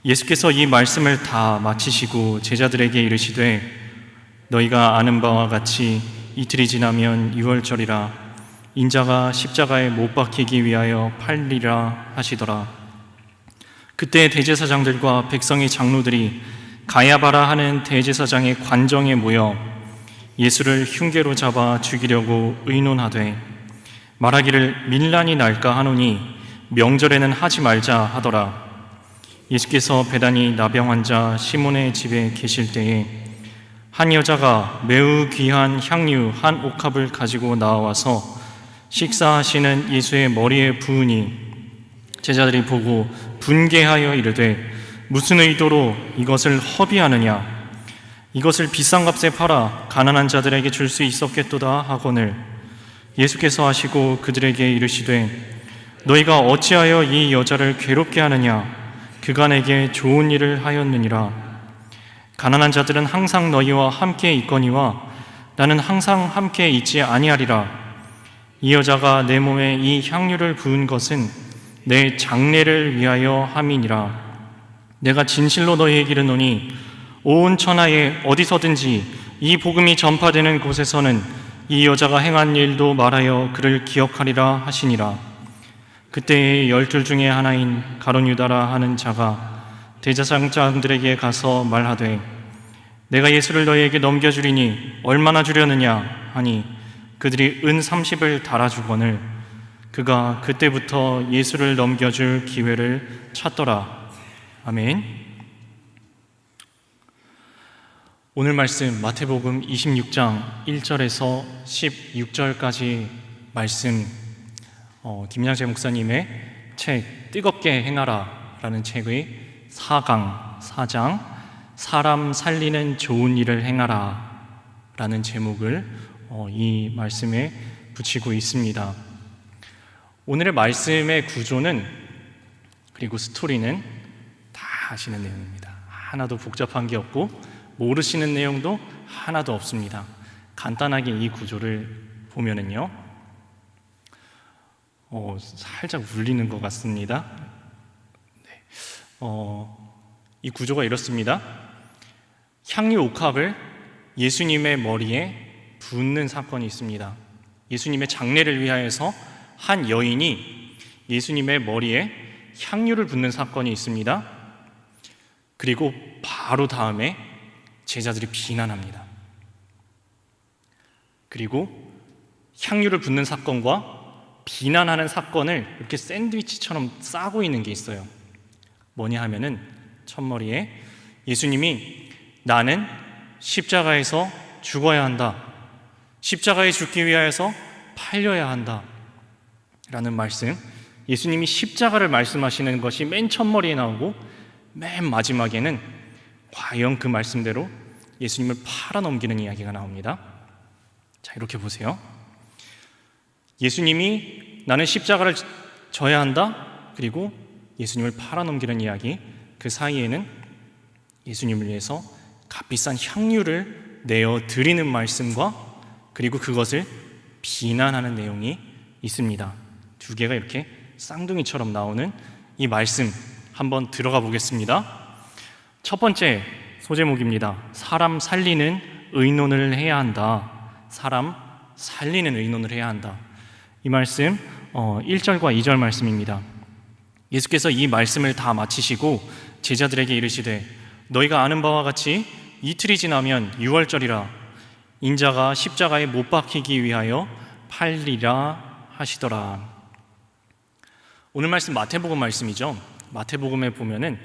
예수께서 이 말씀을 다 마치시고 제자들에게 이르시되 너희가 아는 바와 같이 이틀이 지나면 유월절이라 인자가 십자가에 못 박히기 위하여 팔리라 하시더라. 그때 대제사장들과 백성의 장로들이 가야바라 하는 대제사장의 관정에 모여 예수를 흉계로 잡아 죽이려고 의논하되 말하기를 밀란이 날까 하노니 명절에는 하지 말자 하더라. 예수께서 베다니 나병 환자 시몬의 집에 계실 때에 한 여자가 매우 귀한 향유 한 옥합을 가지고 나와서 식사하시는 예수의 머리에 부으니 제자들이 보고 분개하여 이르되 무슨 의도로 이것을 허비하느냐? 이것을 비싼 값에 팔아 가난한 자들에게 줄 수 있었겠도다 하거늘 예수께서 하시고 그들에게 이르시되 너희가 어찌하여 이 여자를 괴롭게 하느냐? 그가 내게 좋은 일을 하였느니라. 가난한 자들은 항상 너희와 함께 있거니와 나는 항상 함께 있지 아니하리라. 이 여자가 내 몸에 이 향유를 부은 것은 내 장례를 위하여 함이니라. 내가 진실로 너희에게 이르노니 온 천하에 어디서든지 이 복음이 전파되는 곳에서는 이 여자가 행한 일도 말하여 그를 기억하리라 하시니라. 그때에 12 중에 하나인 가룟 유다라 하는 자가 대제사장들에게 가서 말하되 내가 예수를 너희에게 넘겨주리니 얼마나 주려느냐 하니 그들이 은 30을 달아주거늘 그가 그때부터 예수를 넘겨줄 기회를 찾더라. 아멘. 오늘 말씀 마태복음 26장 1절에서 16절까지 말씀 김양재 목사님의 책 뜨겁게 행하라 라는 책의 4장 사람 살리는 좋은 일을 행하라 라는 제목을 이 말씀에 붙이고 있습니다. 오늘의 말씀의 구조는 그리고 스토리는 다 아시는 내용입니다. 하나도 복잡한 게 없고 모르시는 내용도 하나도 없습니다. 간단하게 이 구조를 보면은요 살짝 울리는 것 같습니다. 네. 이 구조가 이렇습니다. 향유 옥합을 예수님의 머리에 붓는 사건이 있습니다. 예수님의 장례를 위하여서 한 여인이 예수님의 머리에 향유를 붓는 사건이 있습니다. 그리고 바로 다음에 제자들이 비난합니다. 그리고 향유를 붓는 사건과 비난하는 사건을 이렇게 샌드위치처럼 싸고 있는 게 있어요. 뭐냐 하면은 첫머리에 예수님이 나는 십자가에서 죽어야 한다. 십자가에 죽기 위하여서 팔려야 한다. 라는 말씀. 예수님이 십자가를 말씀하시는 것이 맨 첫머리에 나오고 맨 마지막에는 과연 그 말씀대로 예수님을 팔아넘기는 이야기가 나옵니다. 자, 이렇게 보세요. 예수님이 나는 십자가를 져야 한다. 그리고 예수님을 팔아넘기는 이야기. 그 사이에는 예수님을 위해서 값비싼 향유를 내어 드리는 말씀과 그리고 그것을 비난하는 내용이 있습니다. 두 개가 이렇게 쌍둥이처럼 나오는 이 말씀 한번 들어가 보겠습니다. 첫 번째 소제목입니다. 사람 살리는 의논을 해야 한다. 사람 살리는 의논을 해야 한다. 이 말씀 1절과 2절 말씀입니다. 예수께서 이 말씀을 다 마치시고 제자들에게 이르시되 너희가 아는 바와 같이 이틀이 지나면 유월절이라 인자가 십자가에 못 박히기 위하여 팔리라 하시더라. 오늘 말씀 마태복음 말씀이죠. 마태복음에 보면은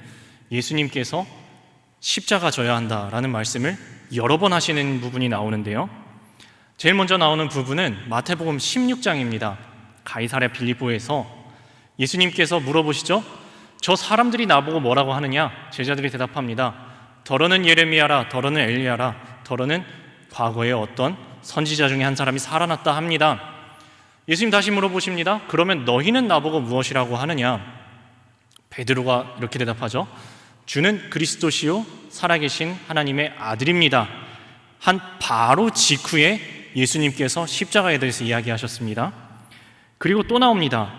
예수님께서 십자가 져야 한다라는 말씀을 여러 번 하시는 부분이 나오는데요. 제일 먼저 나오는 부분은 마태복음 16장입니다. 가이사랴 빌립보에서 예수님께서 물어보시죠. 저 사람들이 나보고 뭐라고 하느냐? 제자들이 대답합니다. 더러는 예레미야라, 더러는 엘리야라, 더러는 과거에 어떤 선지자 중에 한 사람이 살아났다 합니다. 예수님 다시 물어보십니다. 그러면 너희는 나보고 무엇이라고 하느냐? 베드로가 이렇게 대답하죠. 주는 그리스도시요 살아계신 하나님의 아들입니다. 한 바로 직후에 예수님께서 십자가에 대해서 이야기하셨습니다. 그리고 또 나옵니다.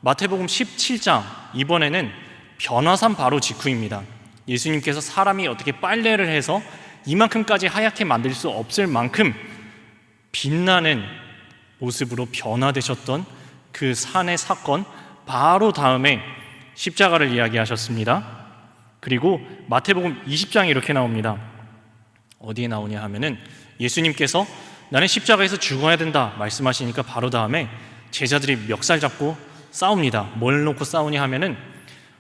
마태복음 17장, 이번에는 변화산 바로 직후입니다. 예수님께서 사람이 어떻게 빨래를 해서 이만큼까지 하얗게 만들 수 없을 만큼 빛나는 모습으로 변화되셨던 그 산의 사건 바로 다음에 십자가를 이야기하셨습니다. 그리고 마태복음 20장에 이렇게 나옵니다. 어디에 나오냐 하면은 예수님께서 나는 십자가에서 죽어야 된다 말씀하시니까 바로 다음에 제자들이 멱살 잡고 싸웁니다. 뭘 놓고 싸우냐 하면은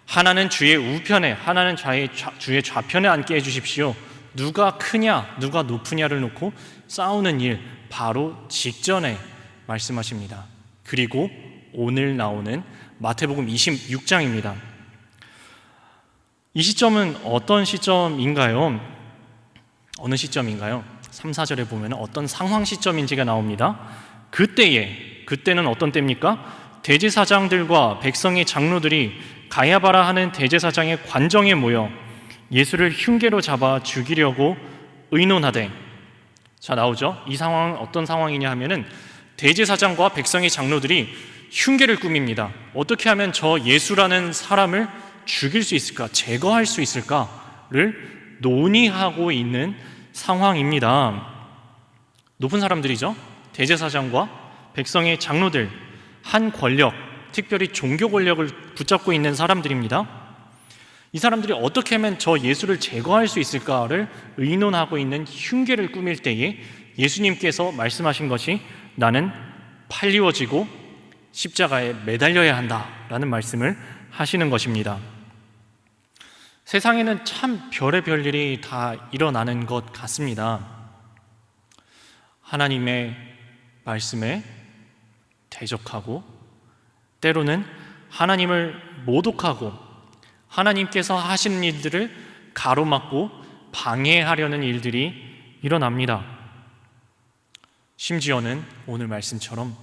하나는 주의 우편에, 하나는 주의 좌편에 앉게 해주십시오. 누가 크냐, 누가 높으냐를 놓고 싸우는 일 바로 직전에 말씀하십니다. 그리고 오늘 나오는 마태복음 26장입니다. 이 시점은 어떤 시점인가요? 어느 시점인가요? 3, 4절에 보면 어떤 상황 시점인지가 나옵니다. 그때는 어떤 때입니까? 대제사장들과 백성의 장로들이 가야바라 하는 대제사장의 관정에 모여 예수를 흉계로 잡아 죽이려고 의논하되, 자 나오죠? 이 상황은 어떤 상황이냐 하면은 대제사장과 백성의 장로들이 흉계를 꾸밉니다. 어떻게 하면 저 예수라는 사람을 죽일 수 있을까, 제거할 수 있을까를 논의하고 있는 상황입니다. 높은 사람들이죠. 대제사장과 백성의 장로들, 한 권력, 특별히 종교 권력을 붙잡고 있는 사람들입니다. 이 사람들이 어떻게 하면 저 예수를 제거할 수 있을까를 의논하고 있는 흉계를 꾸밀 때에 예수님께서 말씀하신 것이 나는 팔리워지고 십자가에 매달려야 한다라는 말씀을 하시는 것입니다. 세상에는 참 별의별 일이 다 일어나는 것 같습니다. 하나님의 말씀에 대적하고, 때로는 하나님을 모독하고, 하나님께서 하시는 일들을 가로막고 방해하려는 일들이 일어납니다. 심지어는 오늘 말씀처럼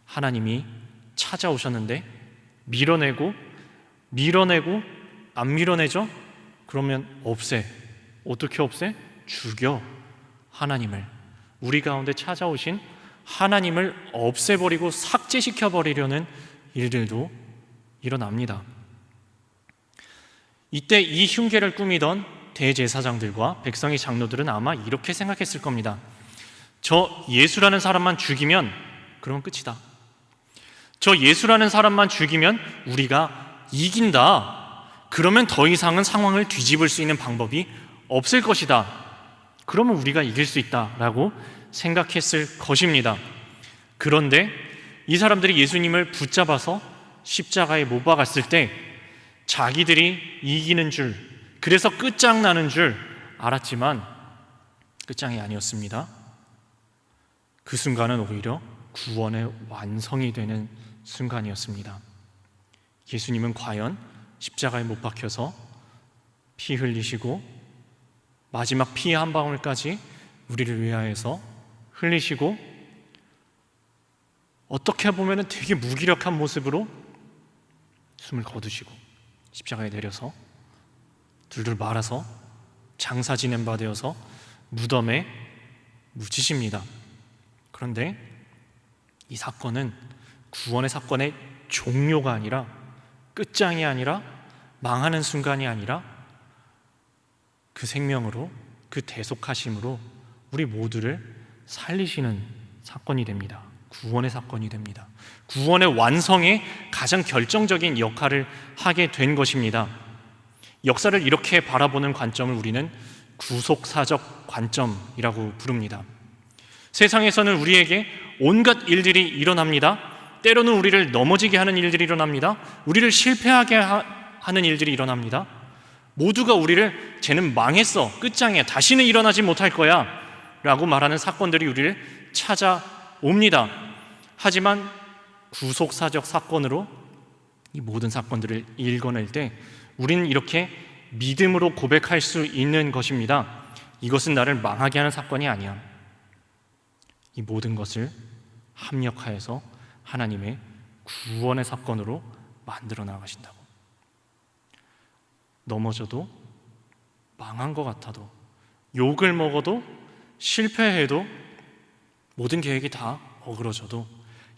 하나님이 찾아오셨는데 밀어내고 안 밀어내죠? 그러면 없애. 어떻게 없애? 죽여. 하나님을, 우리 가운데 찾아오신 하나님을 없애버리고 삭제시켜버리려는 일들도 일어납니다. 이때 이 흉계를 꾸미던 대제사장들과 백성의 장로들은 아마 이렇게 생각했을 겁니다. 저 예수라는 사람만 죽이면 그러면 끝이다. 저 예수라는 사람만 죽이면 우리가 이긴다. 그러면 더 이상은 상황을 뒤집을 수 있는 방법이 없을 것이다. 그러면 우리가 이길 수 있다라고 생각했을 것입니다. 그런데 이 사람들이 예수님을 붙잡아서 십자가에 못 박았을 때 자기들이 이기는 줄, 그래서 끝장나는 줄 알았지만 끝장이 아니었습니다. 그 순간은 오히려 구원의 완성이 되는 순간이었습니다. 예수님은 과연 십자가에 못 박혀서 피 흘리시고 마지막 피의 한 방울까지 우리를 위하여서 흘리시고, 어떻게 보면 되게 무기력한 모습으로 숨을 거두시고 십자가에 내려서 둘둘 말아서 장사 지낸 바 되어서 무덤에 묻히십니다. 그런데 이 사건은 구원의 사건의 종료가 아니라, 끝장이 아니라, 망하는 순간이 아니라 그 생명으로, 그 대속하심으로 우리 모두를 살리시는 사건이 됩니다. 구원의 사건이 됩니다. 구원의 완성에 가장 결정적인 역할을 하게 된 것입니다. 역사를 이렇게 바라보는 관점을 우리는 구속사적 관점이라고 부릅니다. 세상에서는 우리에게 온갖 일들이 일어납니다. 때로는 우리를 넘어지게 하는 일들이 일어납니다. 우리를 실패하게 하는 일들이 일어납니다. 모두가 우리를 쟤는 망했어, 끝장이야, 다시는 일어나지 못할 거야 라고 말하는 사건들이 우리를 찾아옵니다. 하지만 구속사적 사건으로 이 모든 사건들을 읽어낼 때 우리는 이렇게 믿음으로 고백할 수 있는 것입니다. 이것은 나를 망하게 하는 사건이 아니야. 이 모든 것을 합력하여서 하나님의 구원의 사건으로 만들어 나가신다고. 넘어져도, 망한 것 같아도, 욕을 먹어도, 실패해도, 모든 계획이 다 어그러져도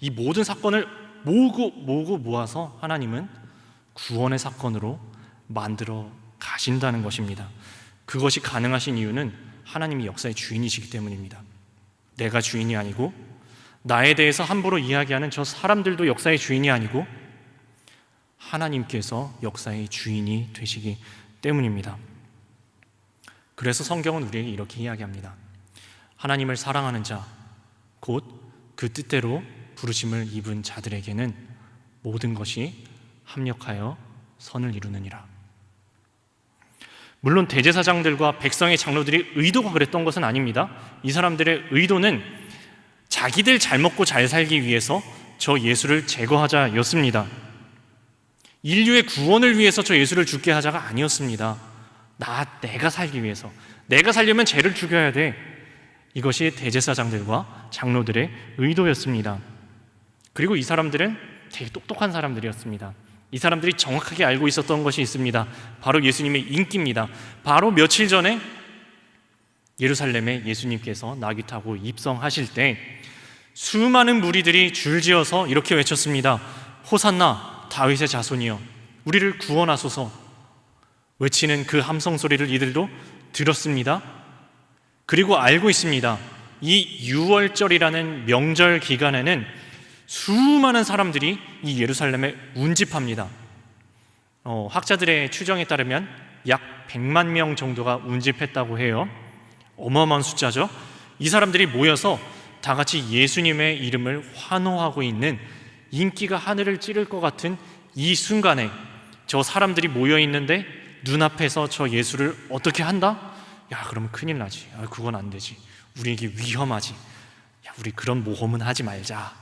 이 모든 사건을 모으고 모아서 하나님은 구원의 사건으로 만들어 가신다는 것입니다. 그것이 가능하신 이유는 하나님이 역사의 주인이시기 때문입니다. 내가 주인이 아니고 나에 대해서 함부로 이야기하는 저 사람들도 역사의 주인이 아니고 하나님께서 역사의 주인이 되시기 때문입니다. 그래서 성경은 우리에게 이렇게 이야기합니다. 하나님을 사랑하는 자, 곧 그 뜻대로 부르심을 입은 자들에게는 모든 것이 합력하여 선을 이루느니라. 물론 대제사장들과 백성의 장로들이 의도가 그랬던 것은 아닙니다. 이 사람들의 의도는 자기들 잘 먹고 잘 살기 위해서 저 예수를 제거하자였습니다. 인류의 구원을 위해서 저 예수를 죽게 하자가 아니었습니다. 내가 살기 위해서, 내가 살려면 쟤를 죽여야 돼. 이것이 대제사장들과 장로들의 의도였습니다. 그리고 이 사람들은 되게 똑똑한 사람들이었습니다. 이 사람들이 정확하게 알고 있었던 것이 있습니다. 바로 예수님의 인기입니다. 바로 며칠 전에 예루살렘에 예수님께서 나귀 타고 입성하실 때 수많은 무리들이 줄지어서 이렇게 외쳤습니다. 호산나 다윗의 자손이여 우리를 구원하소서. 외치는 그 함성 소리를 이들도 들었습니다. 그리고 알고 있습니다. 이 유월절이라는 명절 기간에는 수많은 사람들이 이 예루살렘에 운집합니다. 학자들의 추정에 따르면 약 100만 명 정도가 운집했다고 해요. 어마어마한 숫자죠. 이 사람들이 모여서 다 같이 예수님의 이름을 환호하고 있는, 인기가 하늘을 찌를 것 같은 이 순간에 저 사람들이 모여 있는데 눈앞에서 저 예수를 어떻게 한다? 야, 그러면 큰일 나지. 그건 안 되지. 우리에게 위험하지. 야, 우리 그런 모험은 하지 말자.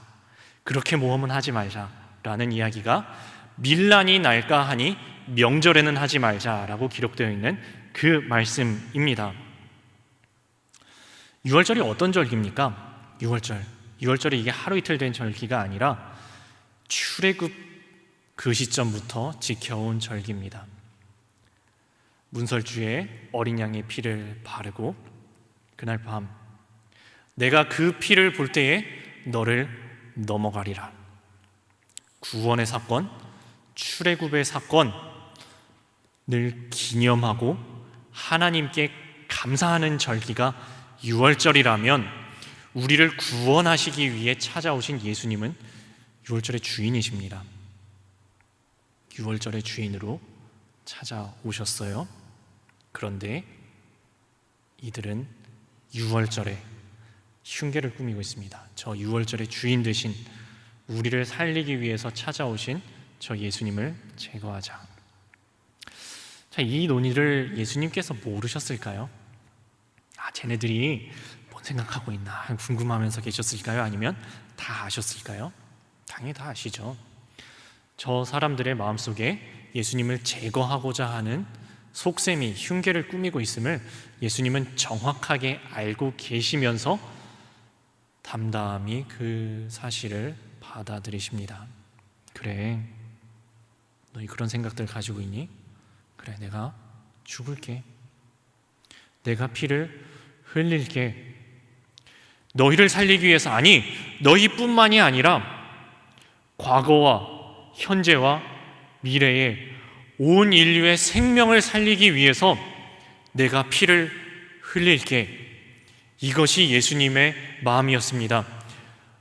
그렇게 모험은 하지 말자 라는 이야기가 밀란이 날까 하니 명절에는 하지 말자라고 기록되어 있는 그 말씀입니다. 유월절이 어떤 절기입니까? 유월절이 이게 하루 이틀 된 절기가 아니라 출애굽 그 시점부터 지켜온 절기입니다. 문설주에 어린 양의 피를 바르고 그날 밤 내가 그 피를 볼 때에 너를 넘어가리라. 구원의 사건, 출애굽의 사건을 기념하고 하나님께 감사하는 절기가 유월절이라면 우리를 구원하시기 위해 찾아오신 예수님은 유월절의 주인이십니다. 유월절의 주인으로 찾아오셨어요. 그런데 이들은 유월절에 흉계를 꾸미고 있습니다. 저 유월절의 주인 되신, 우리를 살리기 위해서 찾아오신 저 예수님을 제거하자. 자, 이 논의를 예수님께서 모르셨을까요? 쟤네들이 뭔 생각하고 있나 궁금하면서 계셨을까요? 아니면 다 아셨을까요? 당연히 다 아시죠. 저 사람들의 마음속에 예수님을 제거하고자 하는 속셈이, 흉계를 꾸미고 있음을 예수님은 정확하게 알고 계시면서 담담히 그 사실을 받아들이십니다. 그래, 너희 그런 생각들 가지고 있니? 그래, 내가 죽을게. 내가 피를 흘릴게. 너희를 살리기 위해서, 아니 너희뿐만이 아니라 과거와 현재와 미래의 온 인류의 생명을 살리기 위해서 내가 피를 흘릴게. 이것이 예수님의 마음이었습니다.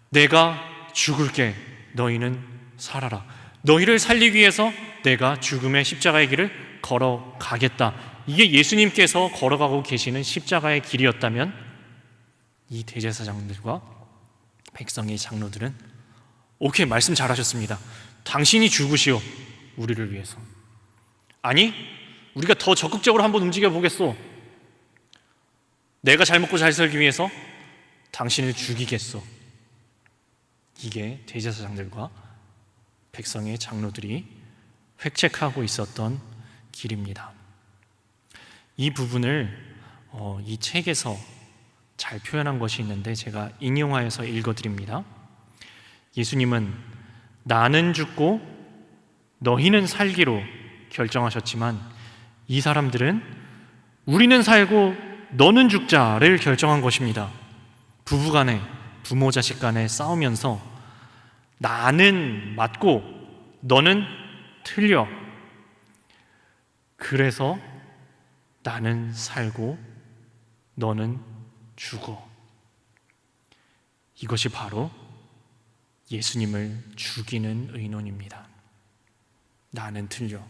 내가 죽을게. 너희는 살아라. 너희를 살리기 위해서 내가 죽음의 십자가의 길을 걸어가겠다. 이게 예수님께서 걸어가고 계시는 십자가의 길이었다면 이 대제사장들과 백성의 장로들은 오케이, 말씀 잘하셨습니다. 당신이 죽으시오. 우리를 위해서. 아니, 우리가 더 적극적으로 한번 움직여 보겠소. 내가 잘 먹고 잘 살기 위해서 당신을 죽이겠소. 이게 대제사장들과 백성의 장로들이 획책하고 있었던 길입니다. 이 부분을 이 책에서 잘 표현한 것이 있는데 제가 인용하여서 읽어드립니다. 예수님은 나는 죽고 너희는 살기로 결정하셨지만 이 사람들은 우리는 살고 너는 죽자를 결정한 것입니다. 부부간에, 부모 자식 간에 싸우면서 나는 맞고 너는 틀려. 그래서 나는 살고 너는 죽어. 이것이 바로 예수님을 죽이는 의논입니다. 나는 틀려.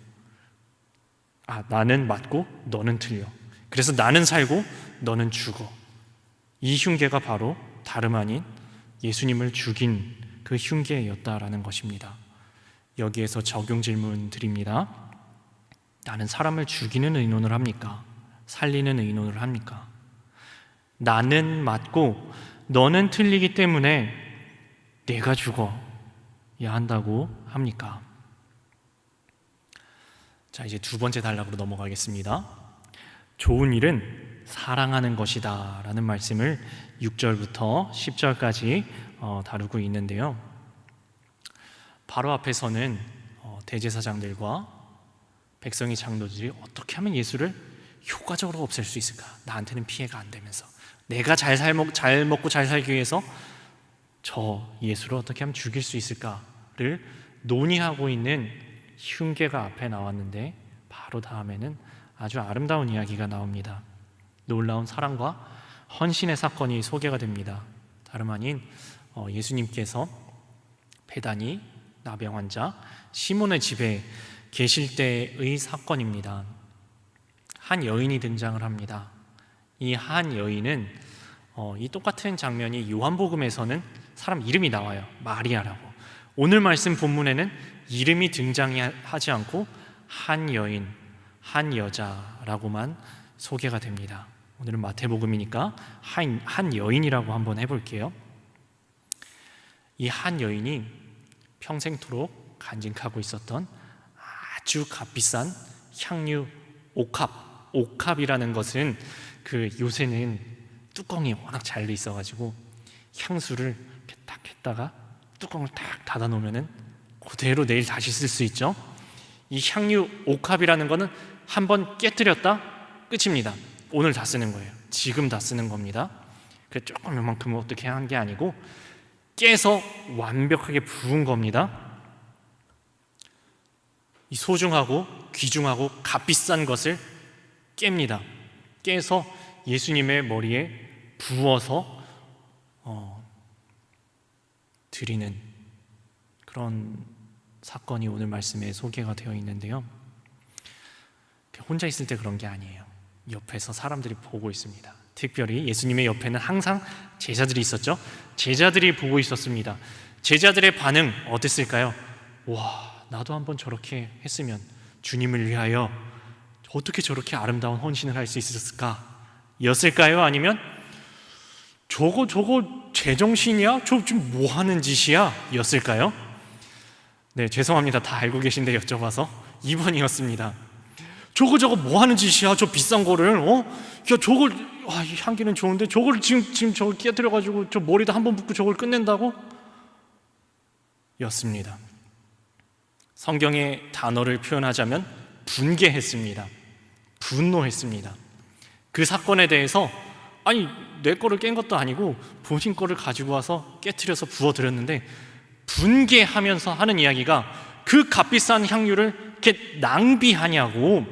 나는 맞고 너는 틀려. 그래서 나는 살고 너는 죽어. 이 흉계가 바로 다름 아닌 예수님을 죽인 그 흉계였다라는 것입니다. 여기에서 적용 질문 드립니다. 나는 사람을 죽이는 의논을 합니까? 살리는 의논을 합니까? 나는 맞고 너는 틀리기 때문에 내가 죽어야 한다고 합니까? 자, 이제 두 번째 단락으로 넘어가겠습니다. 좋은 일은 사랑하는 것이다 라는 말씀을 6절부터 10절까지 다루고 있는데요. 바로 앞에서는 대제사장들과 백성의 장로들이 어떻게 하면 예수를 효과적으로 없앨 수 있을까? 나한테는 피해가 안 되면서 내가 잘 먹고 잘 살기 위해서 저 예수를 어떻게 하면 죽일 수 있을까를 논의하고 있는 흉계가 앞에 나왔는데, 바로 다음에는 아주 아름다운 이야기가 나옵니다. 놀라운 사랑과 헌신의 사건이 소개가 됩니다. 다름 아닌 예수님께서 베다니 나병 환자 시몬의 집에 계실 때의 사건입니다. 한 여인이 등장을 합니다. 이 한 여인은 이 똑같은 장면이 요한복음에서는 사람 이름이 나와요. 마리아라고. 오늘 말씀 본문에는 이름이 등장하지 않고 한 여인, 한 여자라고만 소개가 됩니다. 오늘은 마태복음이니까 한 여인이라고 한번 해볼게요. 이 한 여인이 평생토록 간직하고 있었던 아주 값비싼 향유 옥합이라는 것은 요새는 뚜껑이 워낙 잘 돼 있어가지고 향수를 이렇게 딱 했다가 뚜껑을 딱 닫아 놓으면은 그대로 내일 다시 쓸 수 있죠. 이 향유 옥합이라는 거는 한번 깨뜨렸다 끝입니다. 오늘 다 쓰는 거예요. 지금 다 쓰는 겁니다. 그 조금 요만큼 어떻게 한 게 아니고 깨서 완벽하게 부은 겁니다. 이 소중하고 귀중하고 값비싼 것을 깹니다. 깨서 예수님의 머리에 부어서 드리는 그런 사건이 오늘 말씀에 소개가 되어 있는데요. 혼자 있을 때 그런 게 아니에요. 옆에서 사람들이 보고 있습니다. 특별히 예수님의 옆에는 항상 제자들이 있었죠. 제자들이 보고 있었습니다. 제자들의 반응 어땠을까요? 와, 나도 한번 저렇게 했으면 주님을 위하여 어떻게 저렇게 아름다운 헌신을 할 수 있었을까? 였을까요? 아니면 저거 제정신이야? 저 지금 뭐 하는 짓이야? 였을까요? 네, 죄송합니다. 다 알고 계신데 여쭤봐서 2번이었습니다. 저거 뭐 하는 짓이야? 저 비싼 거를 야, 저걸 이 향기는 좋은데 저걸 지금 저걸 깨뜨려가지고 저 머리도 한번 붓고 저걸 끝낸다고? 였습니다. 성경의 단어를 표현하자면 분개했습니다. 분노했습니다. 그 사건에 대해서 내 거를 깬 것도 아니고 본인 거를 가지고 와서 깨트려서 부어드렸는데, 분개하면서 하는 이야기가 그 값비싼 향유를 이렇게 낭비하냐고,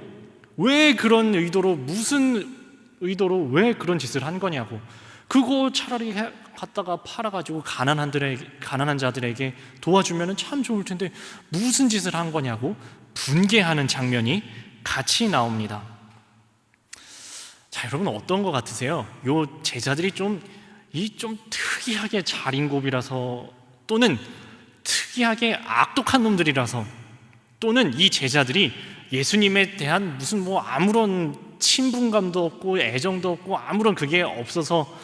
왜 그런 의도로, 무슨 의도로 왜 그런 짓을 한 거냐고, 그거 차라리 갖다가 팔아가지고 가난한 자들에게 도와주면 참 좋을 텐데 무슨 짓을 한 거냐고 분개하는 장면이 같이 나옵니다. 자, 여러분 어떤 것 같으세요? 요 제자들이 좀 특이하게 자린고비라서, 또는 특이하게 악독한 놈들이라서, 또는 이 제자들이 예수님에 대한 무슨 아무런 친분감도 없고 애정도 없고 아무런 그게 없어서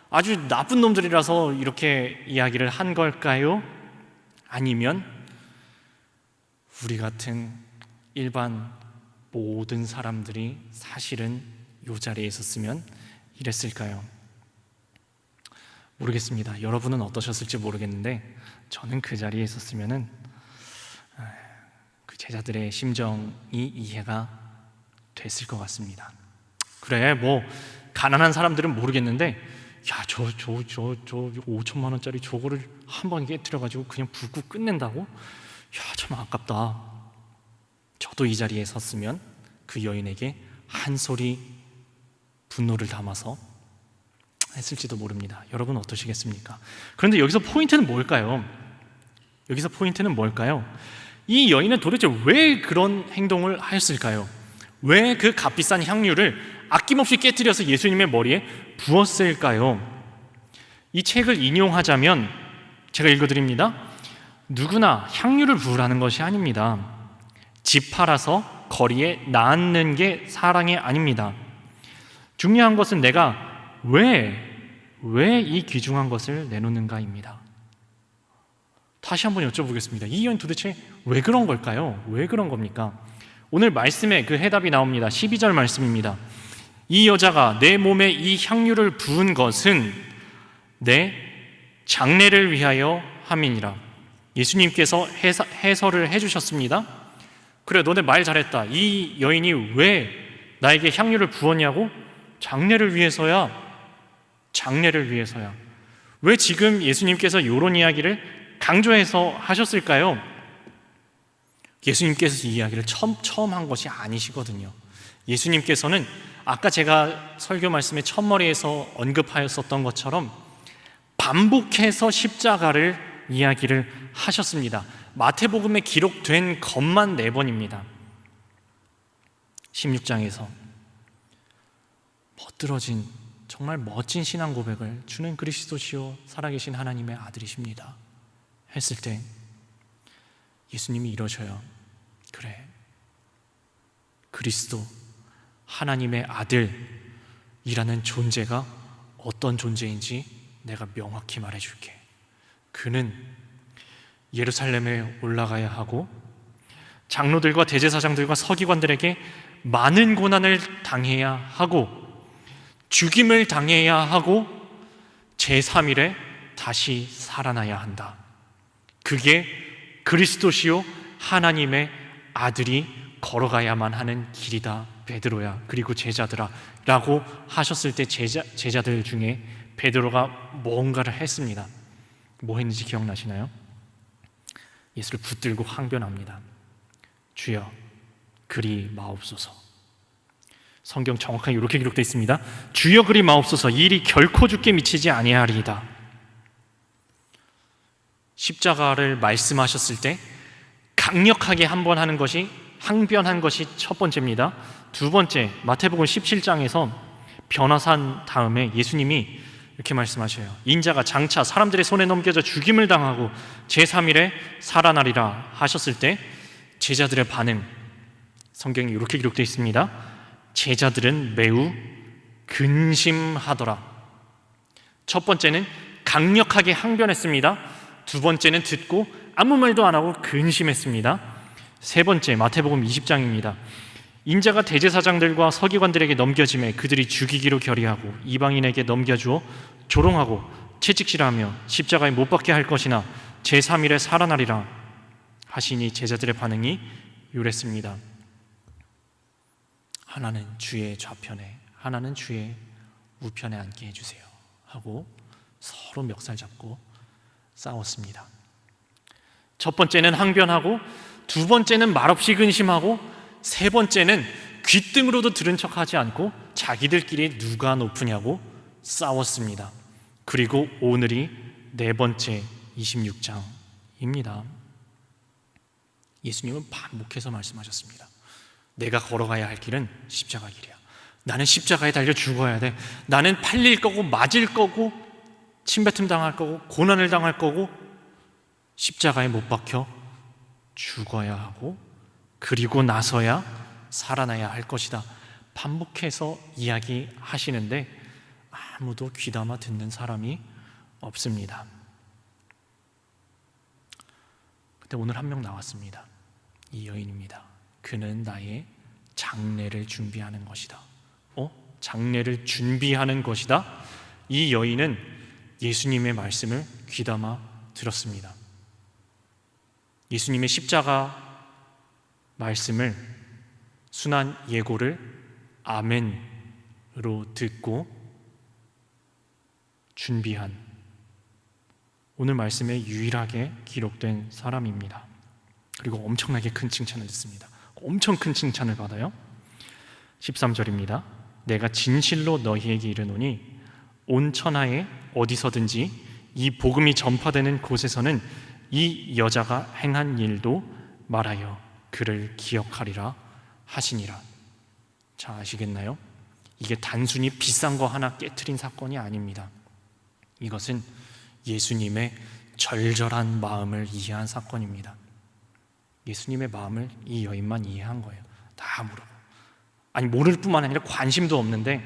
아주 나쁜 놈들이라서 이렇게 이야기를 한 걸까요? 아니면 우리 같은 일반 모든 사람들이 사실은 이 자리에 있었으면 이랬을까요? 모르겠습니다. 여러분은 어떠셨을지 모르겠는데 저는 그 자리에 있었으면은 그 제자들의 심정이 이해가 됐을 것 같습니다. 그래, 가난한 사람들은 모르겠는데 야, 저 5천만 원짜리 저거를 한 번 깨트려가지고 그냥 붓고 끝낸다고? 야, 참 아깝다. 저도 이 자리에 섰으면 그 여인에게 한 소리 분노를 담아서 했을지도 모릅니다. 여러분 어떠시겠습니까? 그런데 여기서 포인트는 뭘까요? 이 여인은 도대체 왜 그런 행동을 하였을까요? 왜 그 값비싼 향유를 아낌없이 깨뜨려서 예수님의 머리에 부었을까요? 이 책을 인용하자면 제가 읽어드립니다. 누구나 향유를 부으라는 것이 아닙니다. 집 팔아서 거리에 놔앉는 게 사랑이 아닙니다. 중요한 것은 내가 왜 이 귀중한 것을 내놓는가입니다. 다시 한번 여쭤보겠습니다. 이 여인 도대체 왜 그런 걸까요? 왜 그런 겁니까? 오늘 말씀에 그 해답이 나옵니다. 12절 말씀입니다. 이 여자가 내 몸에 이 향유를 부은 것은 내 장례를 위하여 함이니라. 예수님께서 해설을 해주셨습니다. 그래, 너네 말 잘했다. 이 여인이 왜 나에게 향유를 부었냐고? 장례를 위해서야. 왜 지금 예수님께서 이런 이야기를 강조해서 하셨을까요? 예수님께서 이 이야기를 처음 한 것이 아니시거든요. 예수님께서는 아까 제가 설교 말씀의 첫머리에서 언급하였었던 것처럼 반복해서 십자가를 이야기를 하셨습니다. 마태복음에 기록된 것만 4번입니다. 16장에서 멋들어진 정말 멋진 신앙 고백을 주는 그리스도시요 살아계신 하나님의 아들이십니다 했을 때 예수님이 이러셔요. 그래, 그리스도 하나님의 아들이라는 존재가 어떤 존재인지 내가 명확히 말해줄게. 그는 예루살렘에 올라가야 하고 장로들과 대제사장들과 서기관들에게 많은 고난을 당해야 하고 죽임을 당해야 하고 제3일에 다시 살아나야 한다. 그게 그리스도시요 하나님의 아들이 걸어가야만 하는 길이다, 베드로야, 그리고 제자들아 라고 하셨을 때 제자들 중에 베드로가 뭔가를 했습니다. 뭐 했는지 기억나시나요? 예수를 붙들고 항변합니다. 주여, 그리 마옵소서. 성경 정확하게 이렇게 기록되어 있습니다. 주여, 그리 마옵소서. 이 일이 결코 죽게 미치지 아니하리이다. 십자가를 말씀하셨을 때 강력하게 항변한 것이 첫 번째입니다. 두 번째, 마태복음 17장에서 변화산 다음에 예수님이 이렇게 말씀하셔요. 인자가 장차 사람들의 손에 넘겨져 죽임을 당하고 제3일에 살아나리라 하셨을 때 제자들의 반응, 성경에 이렇게 기록되어 있습니다. 제자들은 매우 근심하더라. 첫 번째는 강력하게 항변했습니다. 두 번째는 듣고 아무 말도 안 하고 근심했습니다. 세 번째, 마태복음 20장입니다. 인자가 대제사장들과 서기관들에게 넘겨짐에 그들이 죽이기로 결의하고 이방인에게 넘겨주어 조롱하고 채찍질하며 십자가에 못 박게 할 것이나 제3일에 살아나리라 하시니 제자들의 반응이 이랬습니다. 하나는 주의 좌편에, 하나는 주의 우편에 앉게 해주세요 하고 서로 멱살 잡고 싸웠습니다. 첫 번째는 항변하고, 두 번째는 말없이 근심하고, 세 번째는 귓등으로도 들은 척하지 않고 자기들끼리 누가 높으냐고 싸웠습니다. 그리고 오늘이 4번째 26장입니다. 예수님은 반복해서 말씀하셨습니다. 내가 걸어가야 할 길은 십자가 길이야. 나는 십자가에 달려 죽어야 돼. 나는 팔릴 거고 맞을 거고 침뱉음 당할 거고 고난을 당할 거고 십자가에 못 박혀 죽어야 하고 그리고 나서야 살아나야 할 것이다. 반복해서 이야기하시는데 아무도 귀담아 듣는 사람이 없습니다. 근데 오늘 한 명 나왔습니다. 이 여인입니다. 그는 나의 장례를 준비하는 것이다. 장례를 준비하는 것이다. 이 여인은 예수님의 말씀을 귀담아 들었습니다. 예수님의 십자가 말씀을, 순한 예고를 아멘으로 듣고 준비한, 오늘 말씀에 유일하게 기록된 사람입니다. 그리고 엄청나게 큰 칭찬을 듣습니다. 엄청 큰 칭찬을 받아요. 13절입니다. 내가 진실로 너희에게 이르노니 온 천하에 어디서든지 이 복음이 전파되는 곳에서는 이 여자가 행한 일도 말하여 그를 기억하리라 하시니라. 자, 아시겠나요? 이게 단순히 비싼 거 하나 깨트린 사건이 아닙니다. 이것은 예수님의 절절한 마음을 이해한 사건입니다. 예수님의 마음을 이 여인만 이해한 거예요. 다 모르고, 아니 모를 뿐만 아니라 관심도 없는데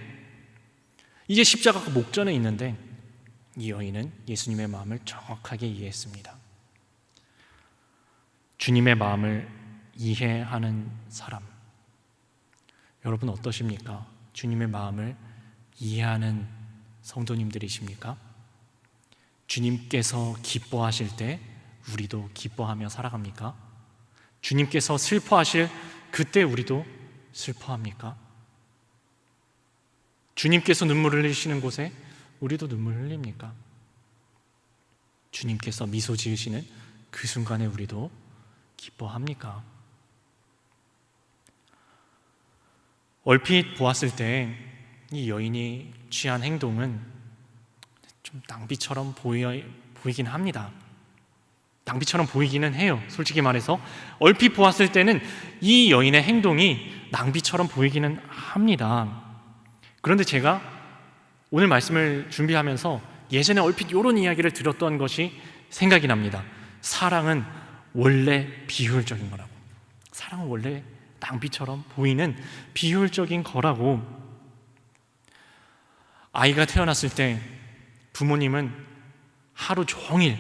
이제 십자가가 목전에 있는데 이 여인은 예수님의 마음을 정확하게 이해했습니다. 주님의 마음을 이해하는 사람, 여러분 어떠십니까? 주님의 마음을 이해하는 성도님들이십니까? 주님께서 기뻐하실 때 우리도 기뻐하며 살아갑니까? 주님께서 슬퍼하실 그때 우리도 슬퍼합니까? 주님께서 눈물을 흘리시는 곳에 우리도 눈물 흘립니까? 주님께서 미소 지으시는 그 순간에 우리도 기뻐합니까? 얼핏 보았을 때 이 여인이 취한 행동은 좀 낭비처럼 보이긴 합니다. 낭비처럼 보이기는 해요. 솔직히 말해서 얼핏 보았을 때는 이 여인의 행동이 낭비처럼 보이기는 합니다. 그런데 제가 오늘 말씀을 준비하면서 예전에 얼핏 이런 이야기를 들었던 것이 생각이 납니다. 사랑은 원래 비효율적인 거라고. 사랑은 원래 낭비처럼 보이는 비효율적인 거라고. 아이가 태어났을 때 부모님은 하루 종일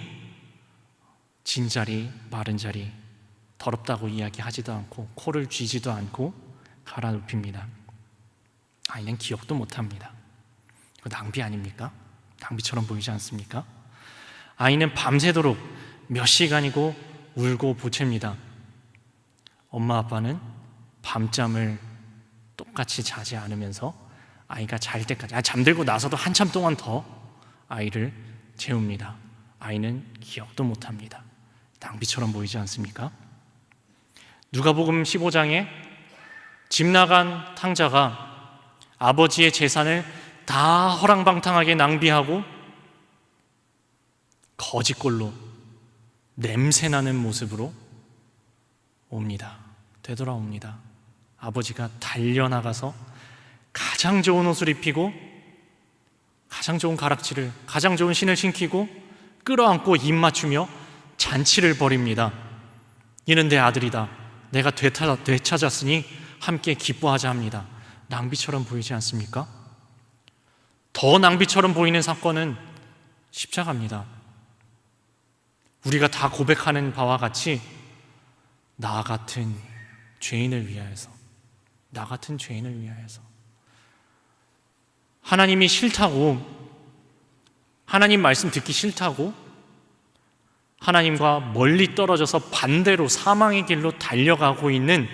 진자리, 마른 자리, 더럽다고 이야기하지도 않고 코를 쥐지도 않고 갈아 눕힙니다. 아이는 기억도 못합니다. 이거 낭비 아닙니까? 낭비처럼 보이지 않습니까? 아이는 밤새도록 몇 시간이고 울고 보챕니다. 엄마 아빠는 밤잠을 똑같이 자지 않으면서 아이가 잘 때까지, 잠들고 나서도 한참 동안 더 아이를 재웁니다. 아이는 기억도 못합니다. 낭비처럼 보이지 않습니까? 누가복음 15장에 집 나간 탕자가 아버지의 재산을 다 허랑방탕하게 낭비하고 거짓골로 냄새나는 모습으로 옵니다. 되돌아옵니다. 아버지가 달려나가서 가장 좋은 옷을 입히고 가장 좋은 가락지를, 가장 좋은 신을 신기고 끌어안고 입 맞추며 잔치를 벌입니다. 이는 내 아들이다. 내가 되찾았으니 함께 기뻐하자 합니다. 낭비처럼 보이지 않습니까? 더 낭비처럼 보이는 사건은 십자가입니다. 우리가 다 고백하는 바와 같이 나 같은 죄인을 위하여서, 나 같은 죄인을 위하여서 하나님이 싫다고, 하나님 말씀 듣기 싫다고 하나님과 멀리 떨어져서 반대로 사망의 길로 달려가고 있는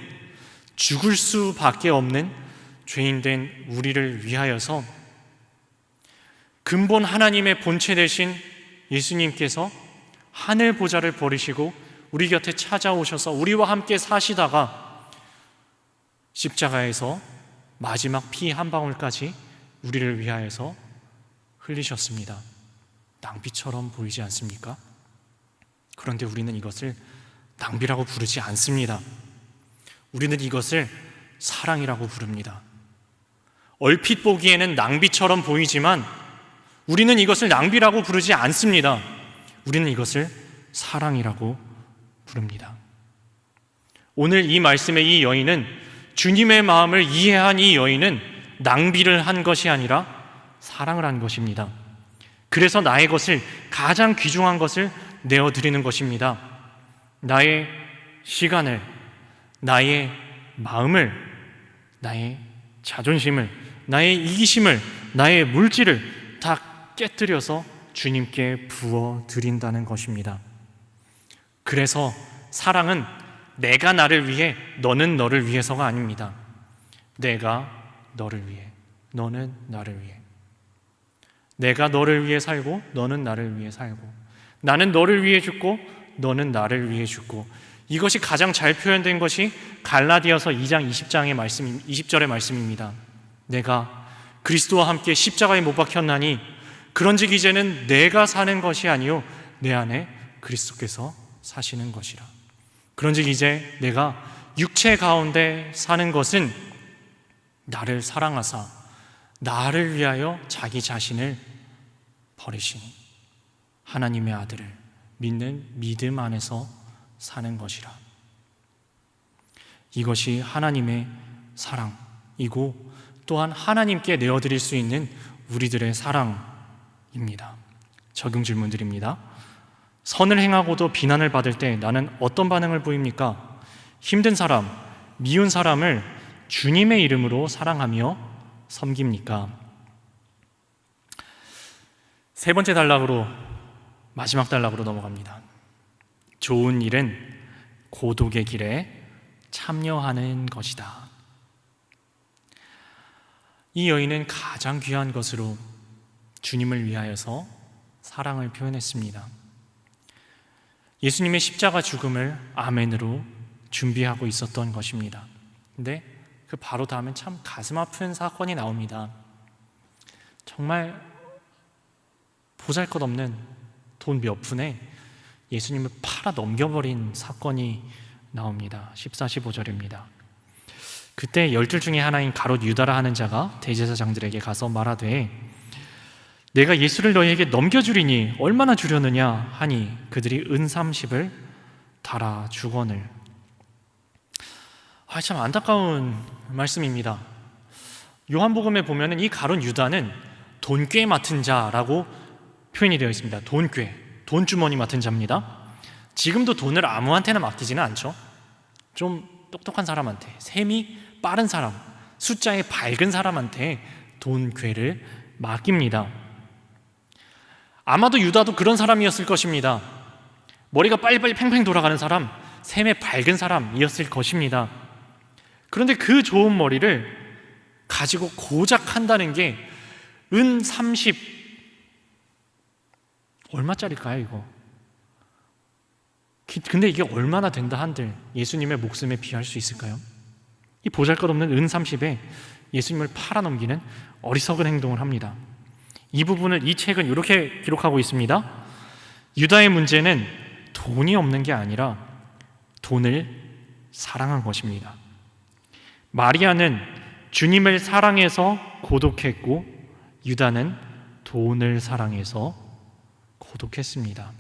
죽을 수밖에 없는 죄인된 우리를 위하여서 근본 하나님의 본체 되신 예수님께서 하늘 보좌를 버리시고 우리 곁에 찾아오셔서 우리와 함께 사시다가 십자가에서 마지막 피 한 방울까지 우리를 위하여서 흘리셨습니다. 낭비처럼 보이지 않습니까? 그런데 우리는 이것을 낭비라고 부르지 않습니다. 우리는 이것을 사랑이라고 부릅니다. 얼핏 보기에는 낭비처럼 보이지만 우리는 이것을 낭비라고 부르지 않습니다. 우리는 이것을 사랑이라고 부릅니다. 오늘 이 말씀의 이 여인은, 주님의 마음을 이해한 이 여인은 낭비를 한 것이 아니라 사랑을 한 것입니다. 그래서 나의 것을, 가장 귀중한 것을 내어드리는 것입니다. 나의 시간을, 나의 마음을, 나의 자존심을, 나의 이기심을, 나의 물질을 다 깨뜨려서 주님께 부어드린다는 것입니다. 그래서 사랑은 내가 나를 위해, 너는 너를 위해서가 아닙니다. 내가 너를 위해, 너는 나를 위해. 내가 너를 위해 살고 너는 나를 위해 살고, 나는 너를 위해 죽고 너는 나를 위해 죽고. 이것이 가장 잘 표현된 것이 갈라디아서 2장 20절의 말씀입니다. 내가 그리스도와 함께 십자가에 못 박혔나니 그런즉 이제는 내가 사는 것이 아니요 내 안에 그리스도께서 사시는 것이라. 그런즉 이제 내가 육체 가운데 사는 것은 나를 사랑하사 나를 위하여 자기 자신을 버리시니 하나님의 아들을 믿는 믿음 안에서 사는 것이라. 이것이 하나님의 사랑이고 또한 하나님께 내어드릴 수 있는 우리들의 사랑입니다. 적용 질문드립니다. 선을 행하고도 비난을 받을 때 나는 어떤 반응을 보입니까? 힘든 사람, 미운 사람을 주님의 이름으로 사랑하며 섬깁니까? 세 번째 단락으로, 마지막 단락으로 넘어갑니다. 좋은 일은 고독의 길에 참여하는 것이다. 이 여인은 가장 귀한 것으로 주님을 위하여서 사랑을 표현했습니다. 예수님의 십자가 죽음을 아멘으로 준비하고 있었던 것입니다. 근데 그 바로 다음엔 참 가슴 아픈 사건이 나옵니다. 정말 보잘것없는 돈 몇 푼에 예수님을 팔아 넘겨버린 사건이 나옵니다. 14, 15절입니다. 그때 12 중에 하나인 가롯 유다라 하는 자가 대제사장들에게 가서 말하되 내가 예수를 너희에게 넘겨주리니 얼마나 주려느냐 하니 그들이 은 30을 달아 주거늘. 참 안타까운 말씀입니다. 요한복음에 보면 이 가롯 유다는 돈꾀 맡은 자라고 표현이 되어 있습니다. 돈꾀, 돈주머니 맡은 자입니다. 지금도 돈을 아무한테나 맡기지는 않죠. 좀 똑똑한 사람한테, 셈이 빠른 사람, 숫자에 밝은 사람한테 돈꾀를 맡깁니다. 아마도 유다도 그런 사람이었을 것입니다. 머리가 빨리빨리 팽팽 돌아가는 사람, 셈에 밝은 사람이었을 것입니다. 그런데 그 좋은 머리를 가지고 고작 한다는 게 은 30, 얼마짜리일까요 이거? 근데 이게 얼마나 된다 한들 예수님의 목숨에 비할 수 있을까요? 이 보잘것없는 은 30에 예수님을 팔아넘기는 어리석은 행동을 합니다. 이 부분을 이 책은 이렇게 기록하고 있습니다. 유다의 문제는 돈이 없는 게 아니라 돈을 사랑한 것입니다. 마리아는 주님을 사랑해서 고독했고 유다는 돈을 사랑해서 고독했습니다.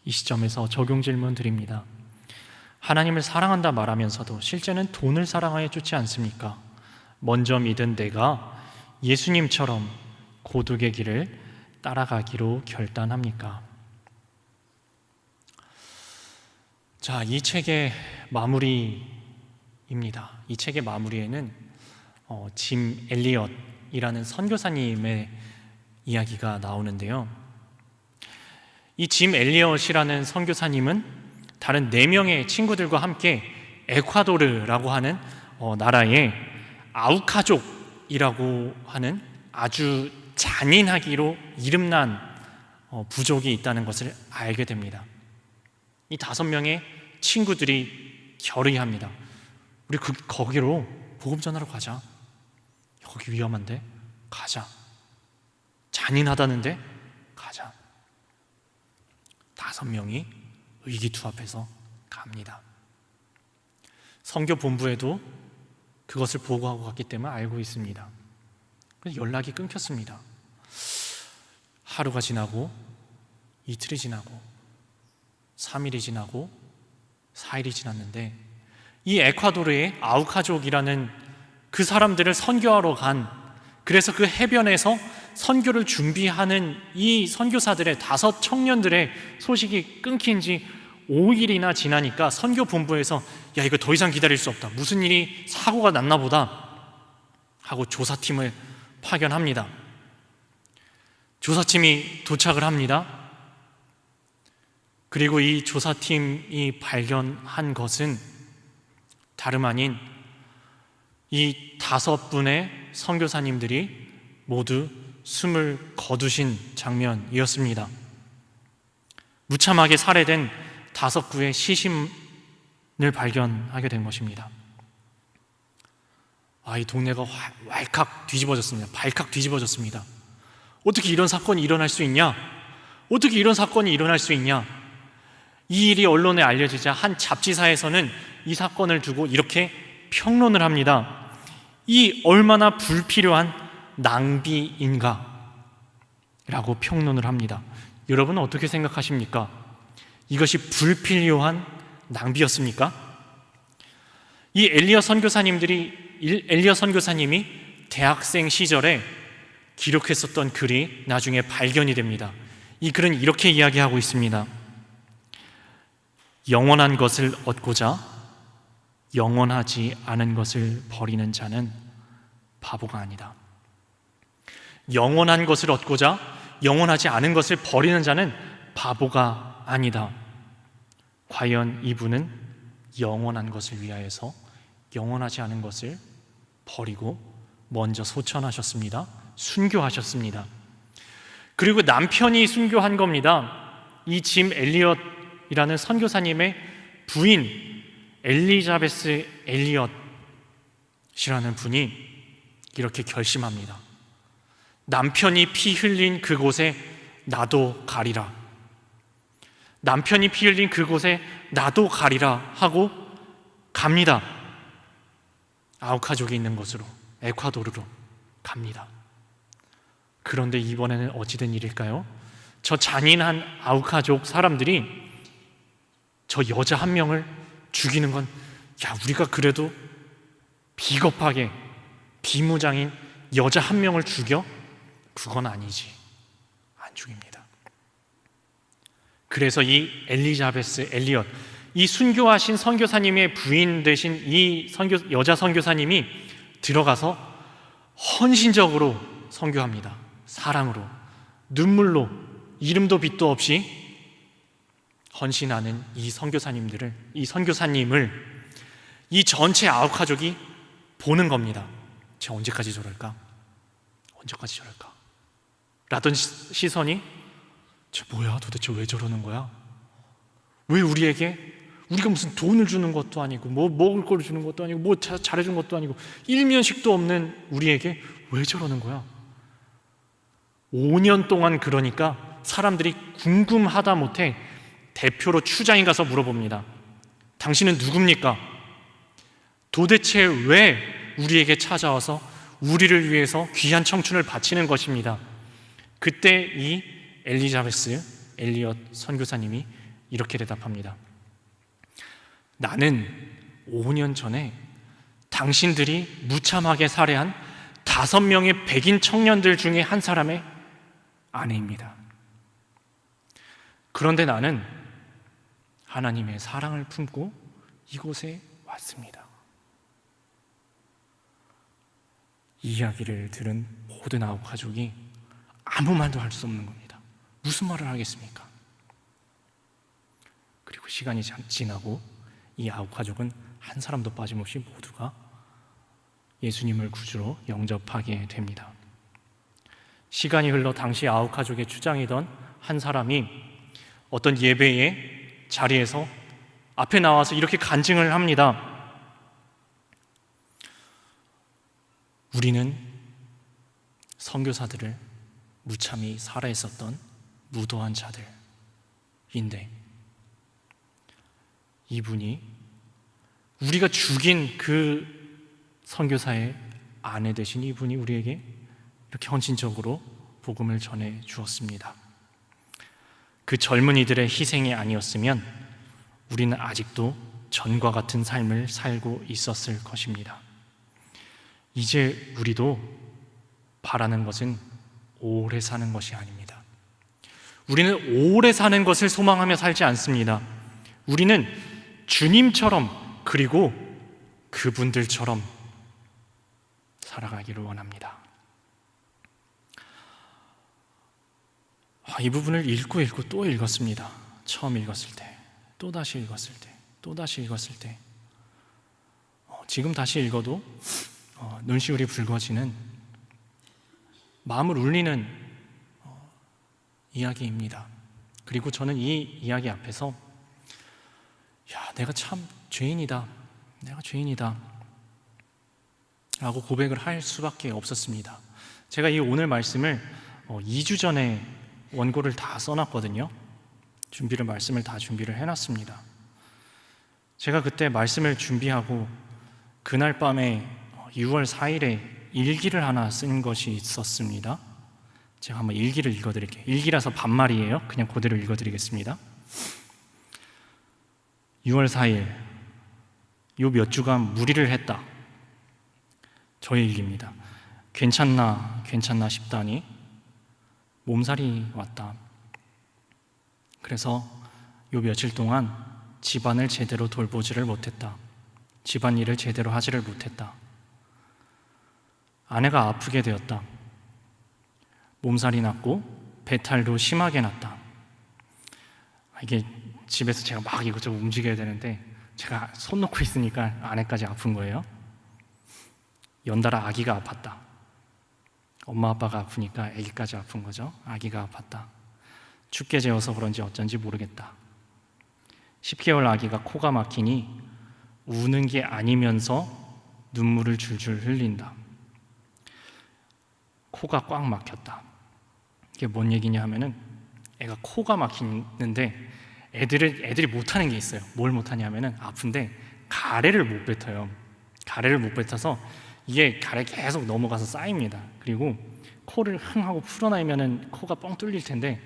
이 시점에서 적용 질문 드립니다. 하나님을 사랑한다 말하면서도 실제는 돈을 사랑하여 쫓지 않습니까? 먼저 믿은 내가 예수님처럼 고독의 길을 따라가기로 결단합니까? 자, 이 책의 마무리입니다. 이 책의 마무리에는 짐 엘리엇이라는 선교사님의 이야기가 나오는데요. 이 짐 엘리엇이라는 선교사님은 다른 4명의 친구들과 함께 에콰도르라고 하는 나라에 아우카족이라고 하는 아주 잔인하기로 이름난 부족이 있다는 것을 알게 됩니다. 이 5명의 친구들이 결의합니다. 우리 거기로 복음 전하러 가자. 거기 위험한데 가자. 잔인하다는데 가자. 5명이 의기투합해서 갑니다. 선교 본부에도 그것을 보고하고 갔기 때문에 알고 있습니다. 그래서 연락이 끊겼습니다. 하루가 지나고 이틀이 지나고 3일이 지나고 4일이 지났는데 이 에콰도르의 아우카족이라는 그 사람들을 선교하러 그래서 그 해변에서 선교를 준비하는 이 선교사들의 5 청년들의 소식이 끊긴 지 5일이나 지나니까 선교 본부에서 야, 이거 더 이상 기다릴 수 없다. 무슨 일이 사고가 났나 보다 하고 조사팀을 파견합니다. 조사팀이 도착을 합니다. 그리고 이 조사팀이 발견한 것은 다름 아닌 이 5분의 선교사님들이 모두 숨을 거두신 장면이었습니다. 무참하게 살해된 5구의 시신을 발견하게 된 것입니다. 이 동네가 왈칵 뒤집어졌습니다. 발칵 뒤집어졌습니다. 어떻게 이런 사건이 일어날 수 있냐? 어떻게 이런 사건이 일어날 수 있냐? 이 일이 언론에 알려지자 한 잡지사에서는 이 사건을 두고 이렇게 평론을 합니다. 이 얼마나 불필요한 낭비인가? 라고 평론을 합니다. 여러분은 어떻게 생각하십니까? 이것이 불필요한 낭비였습니까? 이 엘리야 선교사님이 대학생 시절에 기록했었던 글이 나중에 발견이 됩니다. 이 글은 이렇게 이야기하고 있습니다. 영원한 것을 얻고자 영원하지 않은 것을 버리는 자는 바보가 아니다. 영원한 것을 얻고자 영원하지 않은 것을 버리는 자는 바보가 아니다. 과연 이분은 영원한 것을 위하여서 영원하지 않은 것을 버리고 먼저 소천하셨습니다. 순교하셨습니다. 그리고 남편이 순교한 겁니다. 이 짐 엘리엇이라는 선교사님의 부인 엘리자베스 엘리엇이라는 분이 이렇게 결심합니다. 남편이 피 흘린 그곳에 나도 가리라. 남편이 피 흘린 그곳에 나도 가리라 하고 갑니다. 아우카족이 있는 곳으로, 에콰도르로 갑니다. 그런데 이번에는 어찌 된 일일까요? 저 잔인한 아우카족 사람들이 저 여자 한 명을 죽이는 건, 우리가 그래도 비겁하게 비무장인 여자 한 명을 죽여? 그건 아니지. 안 죽입니다. 그래서 이 엘리자베스 엘리엇, 이 순교하신 선교사님의 부인 되신 이 여자 선교사님이 들어가서 헌신적으로 선교합니다. 사랑으로, 눈물로, 이름도 빛도 없이 헌신하는 이 선교사님을 이 전체 아우카족이 보는 겁니다. 쟤 언제까지 저럴까? 언제까지 저럴까? 라던 시선이, 쟤 뭐야? 도대체 왜 저러는 거야? 왜 우리가 무슨 돈을 주는 것도 아니고 뭐 먹을 걸 주는 것도 아니고 뭐 잘해준 것도 아니고 일면식도 없는 우리에게 왜 저러는 거야? 5년 동안 그러니까 사람들이 궁금하다 못해 대표로 추장에 가서 물어봅니다. 당신은 누굽니까? 도대체 왜 우리에게 찾아와서 우리를 위해서 귀한 청춘을 바치는 것입니다. 그때 이 엘리자베스 엘리엇 선교사님이 이렇게 대답합니다. 나는 5년 전에 당신들이 무참하게 살해한 5명의 백인 청년들 중에 한 사람의 아내입니다. 그런데 나는 하나님의 사랑을 품고 이곳에 왔습니다. 이 이야기를 들은 모든 아우카족이 아무 말도 할 수 없는 겁니다. 무슨 말을 하겠습니까? 그리고 시간이 지나고 이 아우카족은 한 사람도 빠짐없이 모두가 예수님을 구주로 영접하게 됩니다. 시간이 흘러 당시 아우카족의 추장이던 한 사람이 어떤 예배의 자리에서 앞에 나와서 이렇게 간증을 합니다. 우리는 선교사들을 무참히 살해했었던 무도한 자들인데 이분이 우리가 죽인 그 선교사의 아내 되신 이분이 우리에게 이렇게 헌신적으로 복음을 전해 주었습니다. 그 젊은이들의 희생이 아니었으면 우리는 아직도 전과 같은 삶을 살고 있었을 것입니다. 이제 우리도 바라는 것은 오래 사는 것이 아닙니다. 우리는 오래 사는 것을 소망하며 살지 않습니다. 우리는 주님처럼 그리고 그분들처럼 살아가기를 원합니다. 이 부분을 읽고 또 읽었습니다. 처음 읽었을 때, 또 다시 읽었을 때, 또 다시 읽었을 때, 지금 다시 읽어도 눈시울이 붉어지는 마음을 울리는 이야기입니다. 그리고 저는 이 이야기 앞에서 내가 참 죄인이다. 내가 죄인이다. 라고 고백을 할 수밖에 없었습니다. 제가 이 오늘 말씀을 2주 전에 원고를 다 써놨거든요. 말씀을 다 준비를 해놨습니다. 제가 그때 말씀을 준비하고 그날 밤에 6월 4일에 일기를 하나 쓴 것이 있었습니다. 제가 한번 일기를 읽어드릴게요. 일기라서 반말이에요. 그냥 그대로 읽어드리겠습니다. 6월 4일, 요 몇 주간 무리를 했다. 저의 일기입니다. 괜찮나 싶다니 몸살이 왔다. 그래서 요 며칠 동안 집안을 제대로 돌보지를 못했다. 집안일을 제대로 하지를 못했다. 아내가 아프게 되었다. 몸살이 났고 배탈도 심하게 났다. 이게 집에서 제가 막 이것저것 움직여야 되는데 제가 손 놓고 있으니까 아내까지 아픈 거예요. 연달아 아기가 아팠다. 엄마 아빠가 아프니까 아기까지 아픈 거죠. 아기가 아팠다. 춥게 재워서 그런지 어쩐지 모르겠다. 10개월 아기가 코가 막히니 우는 게 아니면서 눈물을 줄줄 흘린다. 코가 꽉 막혔다. 이게 뭔 얘기냐 하면은 애가 코가 막히는데 애들이 못하는 게 있어요. 뭘 못하냐면은 아픈데 가래를 못 뱉어요. 가래를 못 뱉어서 이게 가래 계속 넘어가서 쌓입니다. 그리고 코를 흥 하고 풀어내면은 코가 뻥 뚫릴 텐데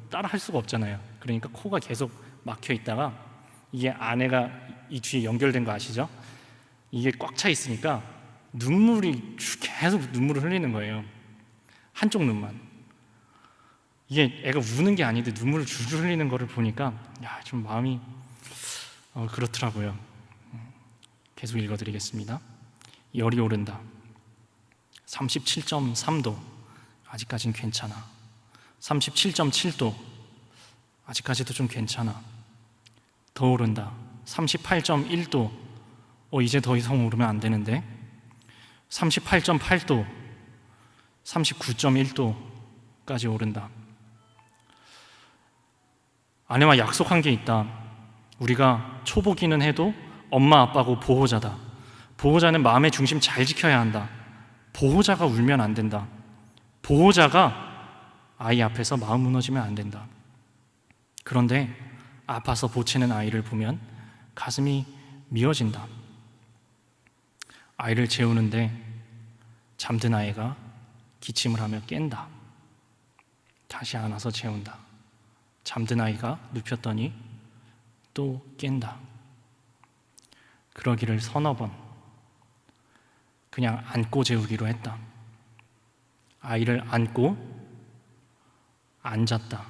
따라 할 수가 없잖아요. 그러니까 코가 계속 막혀 있다가 이게 안에가 이 뒤에 연결된 거 아시죠? 이게 꽉 차 있으니까 계속 눈물을 흘리는 거예요. 한쪽 눈만. 이게 애가 우는 게 아닌데 눈물을 줄줄 흘리는 거를 보니까 좀 마음이 그렇더라고요. 계속 읽어드리겠습니다. 열이 오른다. 37.3도. 아직까지는 괜찮아. 37.7도. 아직까지도 좀 괜찮아. 더 오른다. 38.1도. 이제 더 이상 오르면 안 되는데. 38.8도. 39.1도까지 오른다. 아내와 약속한 게 있다. 우리가 초보기는 해도 엄마 아빠고 보호자다. 보호자는 마음의 중심 잘 지켜야 한다. 보호자가 울면 안 된다. 보호자가 아이 앞에서 마음 무너지면 안 된다. 그런데 아파서 보채는 아이를 보면 가슴이 미어진다. 아이를 재우는데 잠든 아이가 기침을 하며 깬다. 다시 안아서 재운다. 잠든 아이가 눕혔더니 또 깬다. 그러기를 서너 번 그냥 안고 재우기로 했다. 아이를 안고 앉았다.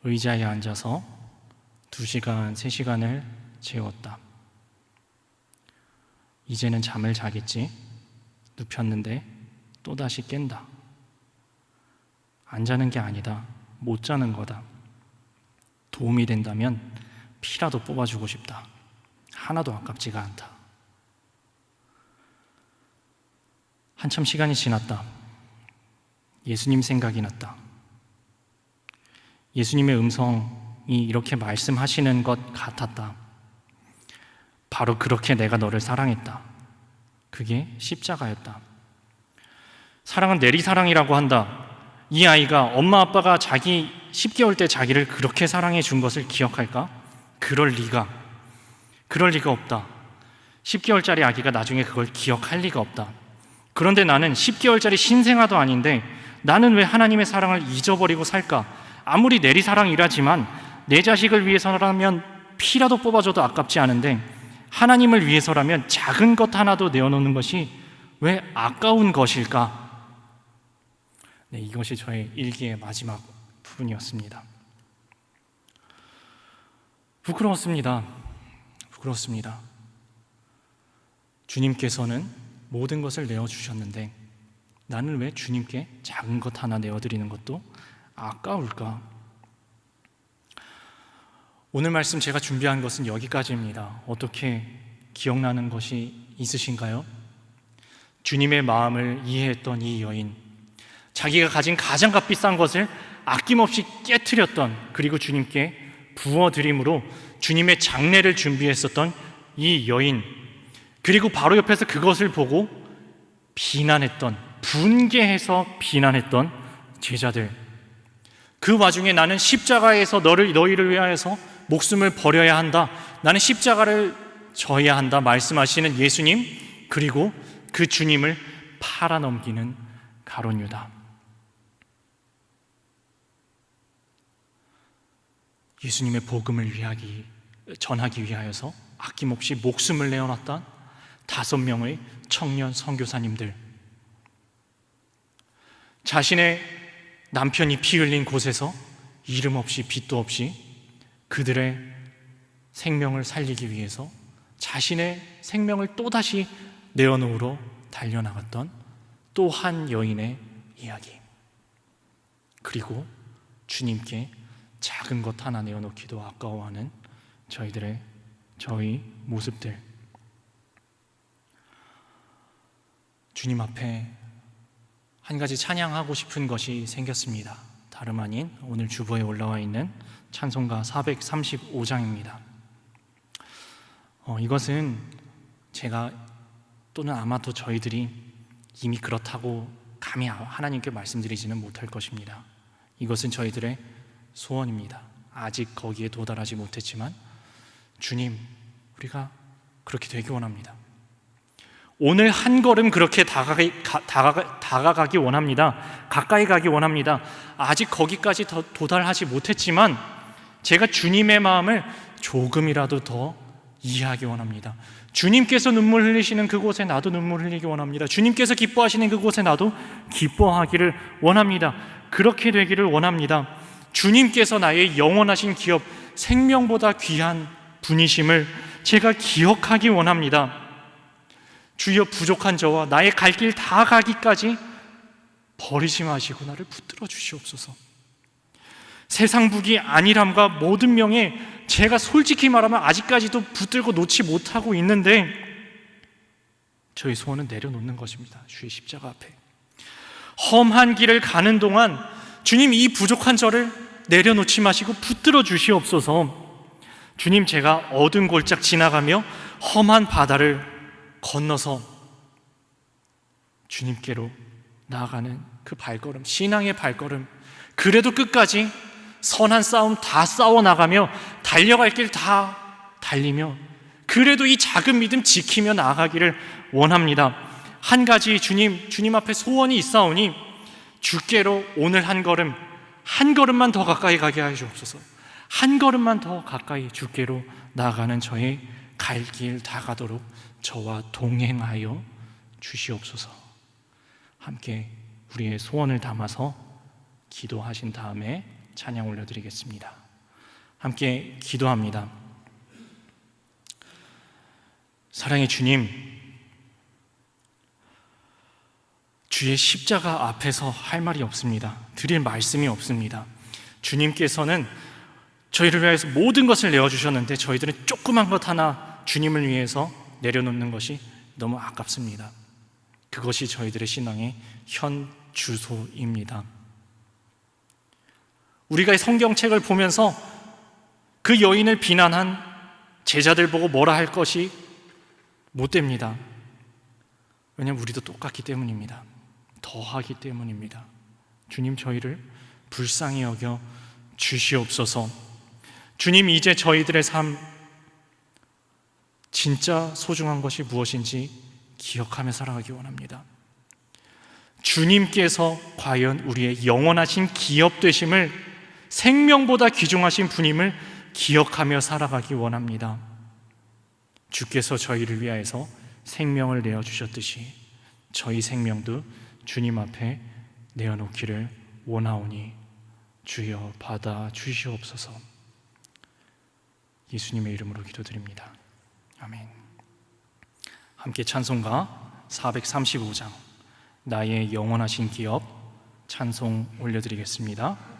의자에 앉아서 2시간, 3시간을 재웠다. 이제는 잠을 자겠지. 눕혔는데 또다시 깬다. 안 자는 게 아니다. 못 자는 거다. 도움이 된다면 피라도 뽑아주고 싶다. 하나도 아깝지가 않다. 한참 시간이 지났다. 예수님 생각이 났다. 예수님의 음성이 이렇게 말씀하시는 것 같았다. 바로 그렇게 내가 너를 사랑했다. 그게 십자가였다. 사랑은 내리사랑이라고 한다. 이 아이가 엄마 아빠가 자기 10개월 때 자기를 그렇게 사랑해 준 것을 기억할까? 그럴 리가 없다. 10개월짜리 아기가 나중에 그걸 기억할 리가 없다. 그런데 나는 10개월짜리 신생아도 아닌데 나는 왜 하나님의 사랑을 잊어버리고 살까? 아무리 내리사랑이라지만 내 자식을 위해서라면 피라도 뽑아줘도 아깝지 않은데 하나님을 위해서라면 작은 것 하나도 내어놓는 것이 왜 아까운 것일까? 네, 이것이 저의 일기의 마지막 부분이었습니다. 부끄러웠습니다. 주님께서는 모든 것을 내어주셨는데 나는 왜 주님께 작은 것 하나 내어드리는 것도 아까울까? 오늘 말씀 제가 준비한 것은 여기까지입니다. 어떻게 기억나는 것이 있으신가요? 주님의 마음을 이해했던 이 여인, 자기가 가진 가장 값비싼 것을 아낌없이 깨트렸던, 그리고 주님께 부어드림으로 주님의 장례를 준비했었던 이 여인, 그리고 바로 옆에서 그것을 보고 비난했던, 분개해서 비난했던 제자들. 그 와중에 나는 십자가에서 너희를 위하여서 목숨을 버려야 한다, 나는 십자가를 져야 한다 말씀하시는 예수님, 그리고 그 주님을 팔아넘기는 가룟 유다. 예수님의 복음을 전하기 위하여서 아낌없이 목숨을 내어놨던 5명의 청년 선교사님들, 자신의 남편이 피 흘린 곳에서 이름 없이 빚도 없이 그들의 생명을 살리기 위해서 자신의 생명을 또다시 내어놓으러 달려나갔던 또 한 여인의 이야기. 그리고 주님께 작은 것 하나 내어놓기도 아까워하는 저희 모습들. 주님 앞에 한 가지 찬양하고 싶은 것이 생겼습니다. 다름 아닌 오늘 주보에 올라와 있는 찬송가 435장입니다. 이것은 제가 또는 아마도 저희들이 이미 그렇다고 감히 하나님께 말씀드리지는 못할 것입니다. 이것은 저희들의 소원입니다. 아직 거기에 도달하지 못했지만 주님, 우리가 그렇게 되기 원합니다. 오늘 한 걸음 그렇게 다가가기 원합니다. 가까이 가기 원합니다. 아직 거기까지 더 도달하지 못했지만 제가 주님의 마음을 조금이라도 더 이해하기 원합니다. 주님께서 눈물 흘리시는 그곳에 나도 눈물 흘리기 원합니다. 주님께서 기뻐하시는 그곳에 나도 기뻐하기를 원합니다. 그렇게 되기를 원합니다. 주님께서 나의 영원하신 기업, 생명보다 귀한 분이심을 제가 기억하기 원합니다. 주여, 부족한 저와 나의 갈 길 다 가기까지 버리지 마시고 나를 붙들어 주시옵소서. 세상 북이 안일함과 모든 명예, 제가 솔직히 말하면 아직까지도 붙들고 놓지 못하고 있는데 저희 소원은 내려놓는 것입니다. 주의 십자가 앞에 험한 길을 가는 동안 주님, 이 부족한 저를 내려놓지 마시고 붙들어 주시옵소서. 주님, 제가 어두운 골짝 지나가며 험한 바다를 건너서 주님께로 나아가는 그 발걸음, 신앙의 발걸음, 그래도 끝까지 선한 싸움 다 싸워나가며 달려갈 길 다 달리며 그래도 이 작은 믿음 지키며 나아가기를 원합니다. 한 가지 주님 앞에 소원이 있사오니 주께로 오늘 한 걸음만 더 가까이 가게 하시옵소서. 한 걸음만 더 가까이 주께로 나아가는 저의 갈 길 다 가도록 저와 동행하여 주시옵소서. 함께 우리의 소원을 담아서 기도하신 다음에 찬양 올려드리겠습니다. 함께 기도합니다. 사랑의 주님, 주의 십자가 앞에서 할 말이 없습니다. 드릴 말씀이 없습니다. 주님께서는 저희를 위해서 모든 것을 내어주셨는데 저희들은 조그만 것 하나 주님을 위해서 내려놓는 것이 너무 아깝습니다. 그것이 저희들의 신앙의 현 주소입니다. 우리가 이 성경책을 보면서 그 여인을 비난한 제자들 보고 뭐라 할 것이 못 됩니다. 왜냐하면 우리도 똑같기 때문입니다. 더하기 때문입니다. 주님, 저희를 불쌍히 여겨 주시옵소서. 주님, 이제 저희들의 삶 진짜 소중한 것이 무엇인지 기억하며 살아가기 원합니다. 주님께서 과연 우리의 영원하신 기업 되심을, 생명보다 귀중하신 분임을 기억하며 살아가기 원합니다. 주께서 저희를 위하여서 생명을 내어주셨듯이 저희 생명도 주님 앞에 내어놓기를 원하오니 주여 받아 주시옵소서. 예수님의 이름으로 기도드립니다. 아멘. 함께 찬송가 435장 나의 영원하신 기업 찬송 올려드리겠습니다.